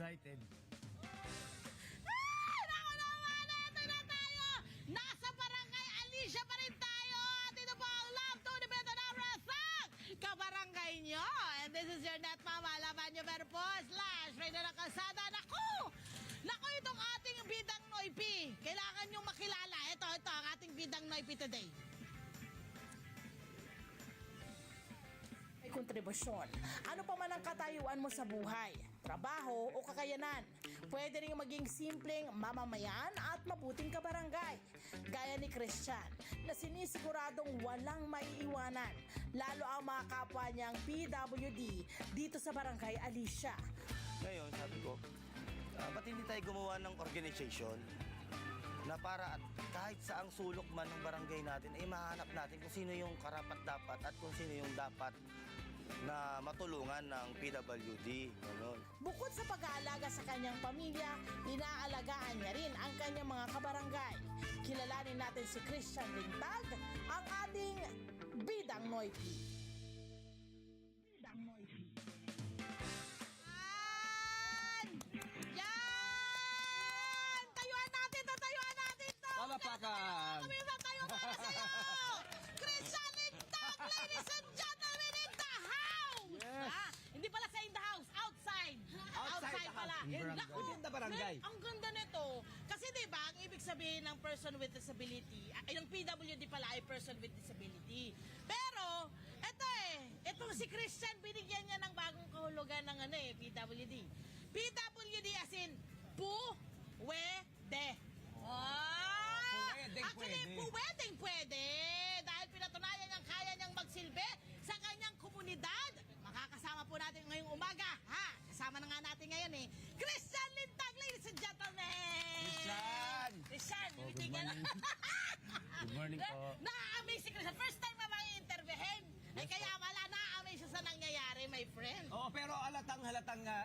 excited. Naku naman, ito na tayo! Nasa Barangay Alicia pa rin tayo! At ito po ang Love to the Beto na Rasak! Kabarangay nyo! And this is your net mama, laban nyo verpo, / radio na kalsada. Naku! Naku, itong ating bidang Noipi. Kailangan nyo makilala. Ito ang ating bidang Noipi today. Kontribusyon. Ano pa man ang katayuan mo sa buhay, trabaho o kakayanan, pwede rin maging simpleng mamamayan at mabuting kabarangay. Gaya ni Christian, na sinisiguradong walang maiiwanan, lalo ang mga kapwa niyang PWD dito sa Barangay Alicia. Ngayon, sabi ko, ba't hindi tayo gumawa ng organization na para at kahit saang sulok man ng barangay natin, ay mahanap natin kung sino yung karapat-dapat at kung sino yung dapat na matulungan ng PWD. Ganun. Bukod sa pag-aalaga sa kanyang pamilya, inaalagaan niya rin ang kanyang mga kabarangay. Kilalanin natin si Christian Lintag, ang ating bidang Noipi. Bidang Noipi. Yan! Tayuan natin to! Tayuan natin to! Palapakan! Kami ba tayo para sa'yo? Christian Lintag, ladies and gentlemen, in the house! Yes. Hindi pala sa in the house, outside. Outside the pala. house. In barangay. Naku, In the barangay. men, ang ganda nito. Kasi diba, ang ibig sabihin ng person with disability, yung PWD pala ay person with disability. Pero, etong si Christian, binigyan niya ng bagong kahulugan ng PWD. PWD as in, puwede. Puwedeng Actually, pwede. pwede. Dahil pinatunayan niyang kaya niyang magsilbi sa kanyang komunidad. Makakasama po natin ngayong umaga. Kasama na nga natin ngayon Christian Lintag, ladies and gentlemen! Christian, good morning. Good morning po. Na-amaze si Christian. First time na ma-interviewin. Yes, Kaya wala na-amaze siya sa nangyayari, my friend. Oo, pero halatang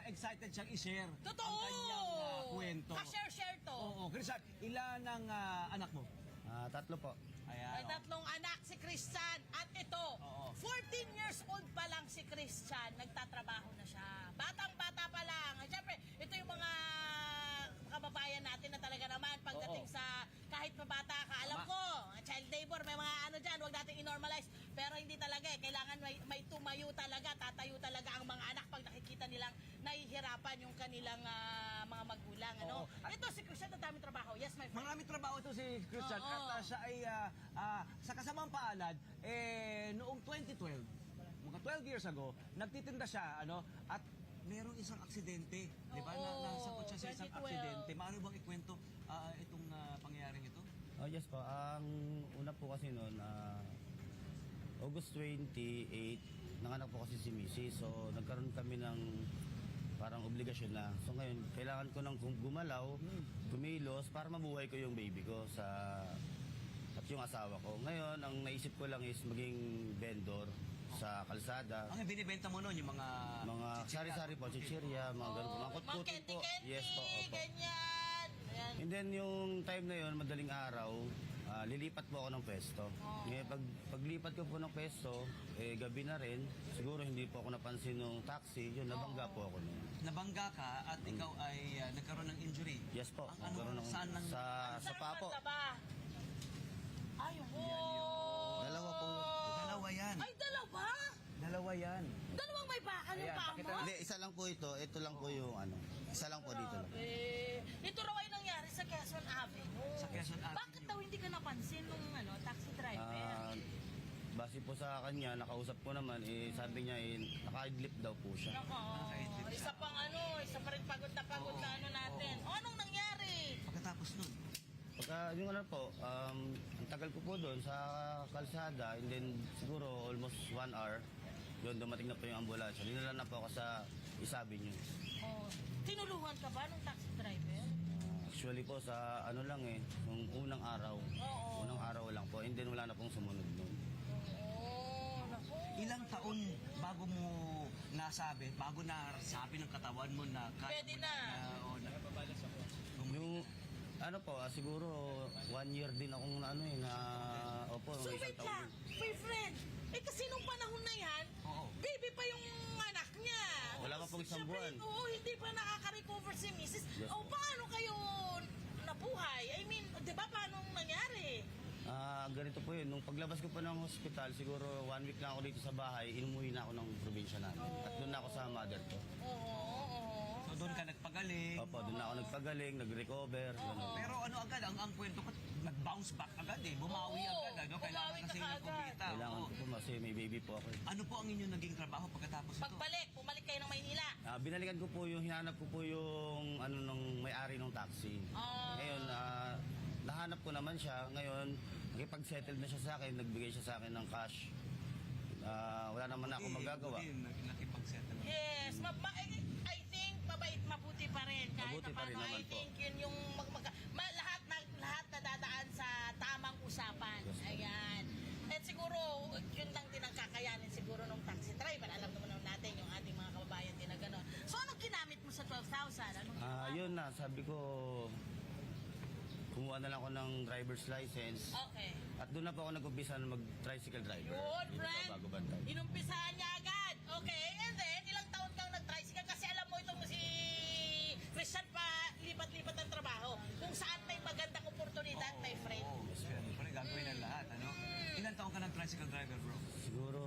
excited siyang i-share Totoo! ang kanyang kwento. Pa-share to. Oo, Christian, ilan ang anak mo? 3 po. May Ayan. tatlong anak si Christian. At ito, Oo. 14 years old pa lang si Christian, nagtatrabaho na siya. Batang-bata pa lang. At syempre, ito yung mga kababayan natin na talaga naman pagdating Oo. sa kahit pa bata ka. Alam Tama. ko, child labor, may mga ano dyan, huwag natin i-normalize. Pero hindi talaga Kailangan may tumayo talaga, tatayo talaga ang mga anak pag nakikita nilang nahihirapan yung kanilang mga magulang. Oo. Ito si Christian, ang daming trabaho. Yes, my friend. Maraming trabaho ito si Christian Oo. at siya ay sa kasamang palad noong 2012, mga 12 years ago, nagtitinda siya at merong isang aksidente, di ba? Oo, Nasangkot siya sa isang 2012. aksidente. Maaari bang ikwento itong pangyayaring ito? Oh, yes po. Ang una po kasi noon, August 28, nanganak po kasi si Missy. So, nagkaroon kami ng parang obligasyon na. So, ngayon, kailangan ko nang gumalaw, kumilos, para mabuhay ko yung baby ko at yung asawa ko. Ngayon, ang naisip ko lang is maging vendor sa kalsada. Ang binibenta mo noon, yung mga Sari-sari po, chichirya, mga ganun po. Mga kutkutin po. Yes po, opo. Ganyan. Ayan. And then yung time na yun, madaling araw, lilipat po ako ng pwesto. Ngayon, paglipat ko po ng pwesto, gabi na rin, siguro hindi po ako napansin ng taxi, yun, nabangga po ako nun. Nabangga ka at ikaw ay nagkaroon ng injury. Yes po, Ang nagkaroon ng- saan nang... sa paa po. Ay, Dalawa po. Dalawa yan. Ay, dalawa? Dalawa yan. Dalawang may bakal yung Ayan, paa pakita mo? Hindi, isa lang po ito. Ito lang po yung isa lang po dito lang. Ito raw ay nangyari sa Quezon Avenue. Sa Quezon Avenue. Bakit daw hindi ka napansin nung taxi driver? Base po sa kanya, nakausap ko naman, sabi niya, naka-idlip daw po siya. Nako, Nakakaintip siya. isa pa rin pagod na natin. O, anong nangyari? Pagkatapos nun, Pagka yung po, ang tagal ko po doon sa kalsada, and then siguro almost 1 hour, yun, dumating na po yung ambulansya. Dinala na po ako sa Isabi niyo. Oh, tinulungan ka ba nung taxi driver? Actually po sa lang yung unang araw. Oo. Unang araw lang po, and then wala na pong sumunod doon. Oo, naku. ilang taon bago mo nasabi ng katawan mo na kaya Pwede mo na. Yung siguro 1 year din akong opo, So isang wait taon lang, din. my friend. Kasi nung panahon na yan, Oo. baby pa yung anak niya. Wala pa pong isang syempre, buwan. oo, hindi pa nakaka-recover si Mrs. Yes, O, po. paano kayo nabuhay? I mean, di ba, paano nangyari? Ganito po yun. Nung paglabas ko po ng hospital, siguro 1 week lang ako dito sa bahay, inuwi na ako ng probinsya namin. At doon na ako sa mother ko. Oo. So doon ka nagpagaling. Opo, doon na ako nagpagaling, nag-recover. Ganun. Pero ano agad, ang kwento ko, nag-bounce back agad eh. Bumawi Oo, agad, ano? Kailangan bumawi kasi ka ng agad. kumpita. Kailangan Oo. ko po kasi may baby po ako. Ano po ang inyong naging trabaho pagkatapos ito? Pagbalik, bumalik kayo ng Maynila. Binalikan ko po yung, hinanap ko po yung ano nung may-ari ng taxi. Ngayon, nahanap ko naman siya. Ngayon, nakipag-settle na siya sa akin, nagbigay siya sa akin ng cash. Wala naman ako magagawa. Nakipag-settle. Yes, I think mabuti pa rin. Kahit Mabuti pa rin paano, naman I po. think yun yung lahat nadadaan sa tamang usapan. Yes, po. Ayan. At siguro, yun lang din ang kakayanin siguro ng taxi driver. Alam naman natin yung ating mga kababayan din na gano'n. So, anong ginamit mo sa 12,000? Anong ginawa mo? Yun na, sabi ko, kumuha na lang ako ng driver's license. Okay. At doon na po ako nag-umpisa na mag-tricycle driver. Good, Dito friend. sa Bago Bantay. Inumpisahan niya agad. Okay, and then, ilang taon kang nag-tricycle? Kasi alam mo itong si Christian pa, lipat-lipat ang trabaho. Kung saan may magandang oportunidad, my friend. Oo, siyempre, gagawin ang lahat, ano? Ilan taong ka ng tricycle driver, bro? Siguro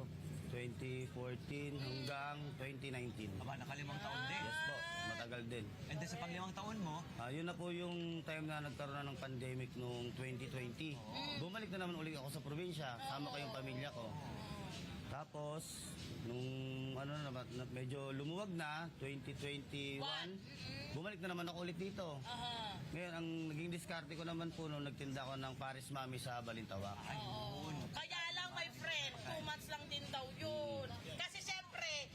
2014 hanggang 2019. Aba, nakalimang taon din. Yes po, matagal din. And then sa panglimang taon mo, Yun na po yung time na nagkaroon na ng pandemic noong 2020. Bumalik na naman ulit ako sa probinsya, sama ko yung pamilya ko. Tapos, nung medyo lumuwag na, 2021, bumalik na naman ako ulit dito. Aha. Ngayon, ang naging diskarte ko naman po nung nagtinda ko ng Paris Mami sa Balintawak. Oo. Kaya lang, my friend, 2 months lang din daw yun. Kasi syempre,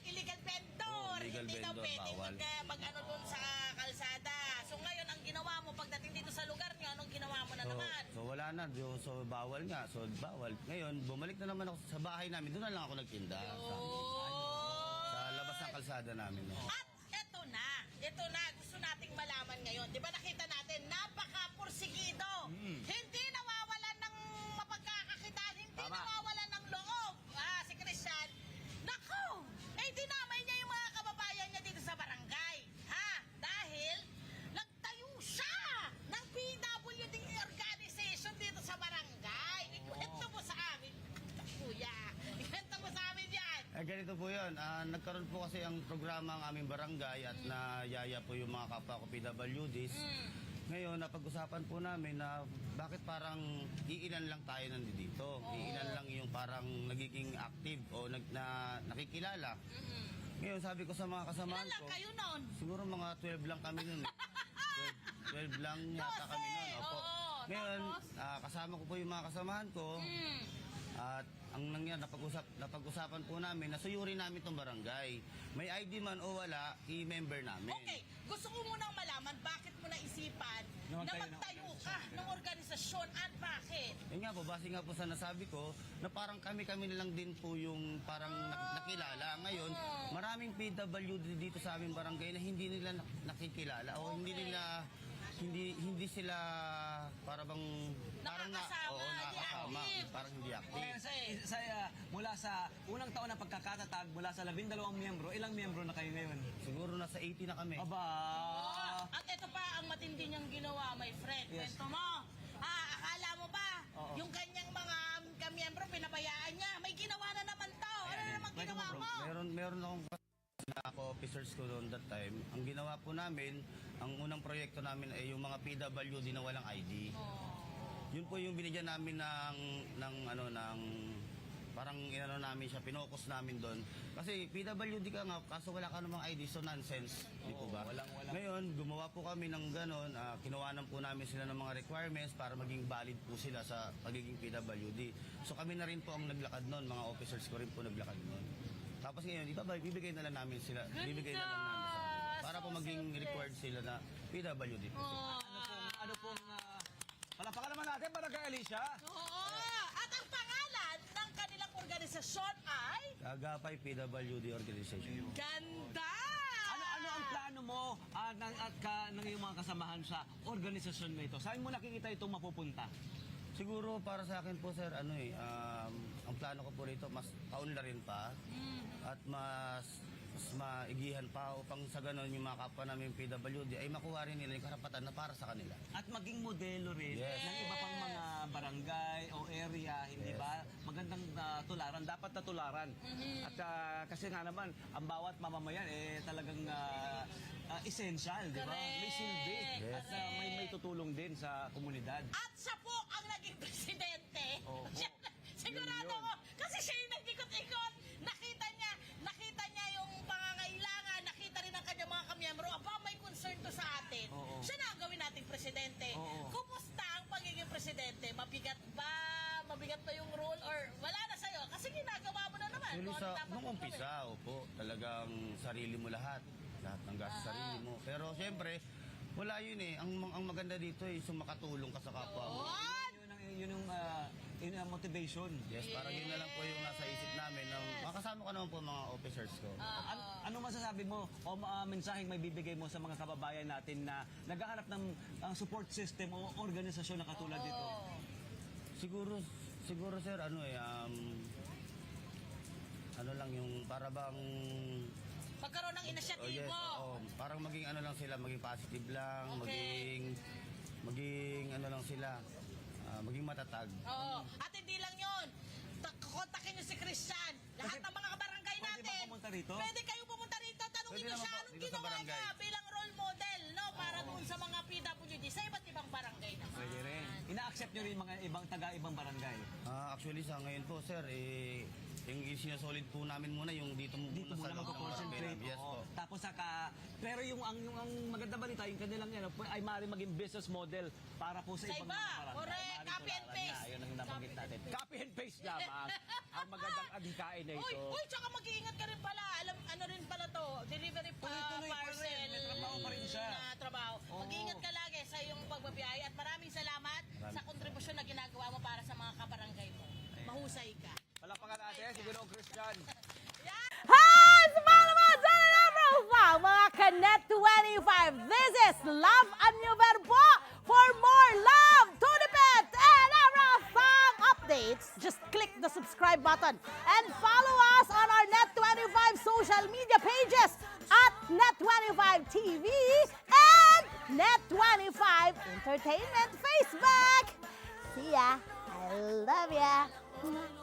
illegal vendor. Oo, illegal Hindi daw vendor, pwedeng bawal. mag-ano dun sa kalsada. So ngayon, ang ginawa mo, pagdating dito sa lugar nyo, anong ginawa mo na naman? So wala na, so bawal nga, so bawal. Ngayon, bumalik na naman ako sa bahay namin, doon na lang ako nagtinda. Sa labas ng kalsada namin. No? At ito na, gusto nating malaman ngayon. Di ba nakita natin, napaka-pursigido. Hindi nawawalan ng mapagkakakitaan, hindi Tama. nawawalan ng loob. Si Christian, naku, dinamay niya yung mga kababayan niya dito sa barangay. Dahil nagtayo siya ng PWD organization dito sa barangay. Ikwento mo sa amin, kuya. Ikwento mo sa amin yan. Ganito po yun, nagkaroon po kasi ang programa ang aming barangay at nayaya po yung mga kapwa ko PWDs. Ngayon, napag-usapan po namin na bakit parang iilan lang tayo nandito. Iilan lang yung parang nagiging active o nakikilala. Ngayon, sabi ko sa mga kasamahan Ilan lang ko, kayo noon? siguro mga 12 lang kami nun. 12 lang yata kami nun. Opo. Oo, Ngayon, tapos? kasama ko po yung mga kasamahan ko. At ang nangyari, napag-usapan po namin na suyurin namin itong barangay. May ID man o wala, i-member namin. Okay, gusto ko munang malaman bakit mo naisipan Na na magtayo ng magtayo ka ng organisasyon at bakit? Yun nga po, base nga po sa nasabi ko, na parang kami-kami na lang din po yung parang nakilala. Ngayon, maraming PWD dito sa aming barangay na hindi nila nakikilala o hindi sila para bang parang Nakakasama, nakakasama, di active. parang hindi active. kaya mula sa unang taon ng pagkakatatag, mula sa 12 miyembro, ilang miyembro na kayo ngayon? Siguro nasa 80 na kami. Aba! At ito pa ang matindi niyang ginawa, my friend. Yes. Kwento mo. Akala mo ba, Oo. yung kanyang mga kamiyembro, pinabayaan niya. May ginawa na naman to. Ano Ayan, naman kwento ginawa mo, bro. mo? Meron akong ako officers ko noon that time. Ang ginawa po namin, ang unang proyekto namin ay yung mga PWD na walang ID. Yun po yung binigyan namin ng parang inano namin siya, pinokus namin doon. Kasi PWD ka nga, kaso wala ka namang ID, so nonsense. Di po ba? walang. Ngayon, gumawa po kami ng ganon, kinuhanan po namin sila ng mga requirements para maging valid po sila sa pagiging PWD. So kami na rin po ang naglakad noon, mga officers ko rin po naglakad noon. Tapos ngayon, bibigay na lang namin sila. Bibigay na lang namin sila. Para po So maging selfless. required sila na PWD po. Ano pong palapakan naman natin para kay Alicia? Oo. At ang pangalan ng kanilang organisasyon ay Agapay PWD Organization. Ganda! Ano ang plano mo ng iyong mga kasamahan sa organisasyon na ito? Saan mo nakikita itong mapupunta? Siguro para sa akin po sir, ang plano ko po rito mas paunlarin pa at mas mas maigihan pa upang sa ganun yung mga kapwa namin PWD ay makuha rin nila yung karapatan na para sa kanila. At maging modelo rin Yes. ng iba pang mga barangay o area, hindi Yes. ba? Magandang tularan, dapat na tularan. At kasi nga naman, ang bawat mamamayan talagang essential, di ba? May silbi. Yes. At may tutulong din sa komunidad. At siya po ang naging presidente. Oo. Sigurado Yun. ko. Kasi siya yung nag-ikot-ikot. Nakita niya yung pangangailangan. Nakita rin ang kanyang mga kamiyembro. Aba, may concern to sa atin. Oo. Siya na ang gawin nating presidente. Oo. Kumusta ang pagiging presidente? Mabigat ba? Mabigat ba yung role? Or wala na sa'yo? Kasi ginagawa mo na naman. Actually, Kung ano sa dapat nung mong umpisa, opo, talagang sarili mo lahat. Lahat ng gas sarili mo. Pero siyempre, wala yun eh. Ang maganda dito ay sumakatulong ka sa kapwa mo. gawin. Yun ang motivation. Yes, parang yun na lang po yung nasa isip namin. Makasama ko naman po mga officers ko. Ano masasabi mo o mensaheng may bibigay mo sa mga kababayan natin na naghahanap ng support system o organisasyon na katulad dito? Siguro sir, ano lang yung para bang Magkaroon ng oh, yes, inisyatibo. parang maging ano lang sila, maging positive lang, Okay. maging ano lang sila, maging matatag. Oo. At hindi lang yun. Kontakin niyo si Christian. Lahat Kasi ng mga kabarangay pwede ba natin. pumunta rito? Pwede kayo pumunta rito. Tanungin Pwede niyo naman siya po, anong dito sa ginawa barangay. niya bilang role model, no? Para doon sa mga PWD sa iba't ibang barangay naman. Pwede rin. Ina-accept nyo rin mga taga-ibang barangay. Actually sa ngayon po sir, yung sinusolid po namin muna yung dito Dito muna sa loob ng magko-concentrate. barangay. Yes oo. po. Tapos pero yung ang maganda balita, yung kanilang yan, ay maaaring maging business model para po sa Sa ibang iba. mga barangay. Correct. Maaaring Copy and tularan paste. niya. Ayun ang nabanggit natin. Copy and paste lamang ang magandang adhikain na ito. Uy, tsaka mag-iingat ka rin pala. Ano rin pala to? Delivery pa, Tuloy-tuloy pa rin. parcel. May trabaho pa rin siya. Na trabaho. Oo. Mag-iingat ka lagi sa iyong pagbabiyahe at maraming salamat sa kontribusyon na ginagawa mo para sa mga kabarangay mo. Mahusay ka. Palakpakan natin si Ginong Christian. Hi! Sumama mga dyan na profile, mga Kanet 25. This is Love Anyo Verbo. For more love, Tunipet, and Arafang updates, just click the subscribe button and follow us on our Net25 social media pages at Net25 TV and Net25 Entertainment Facebook. See ya. I love ya.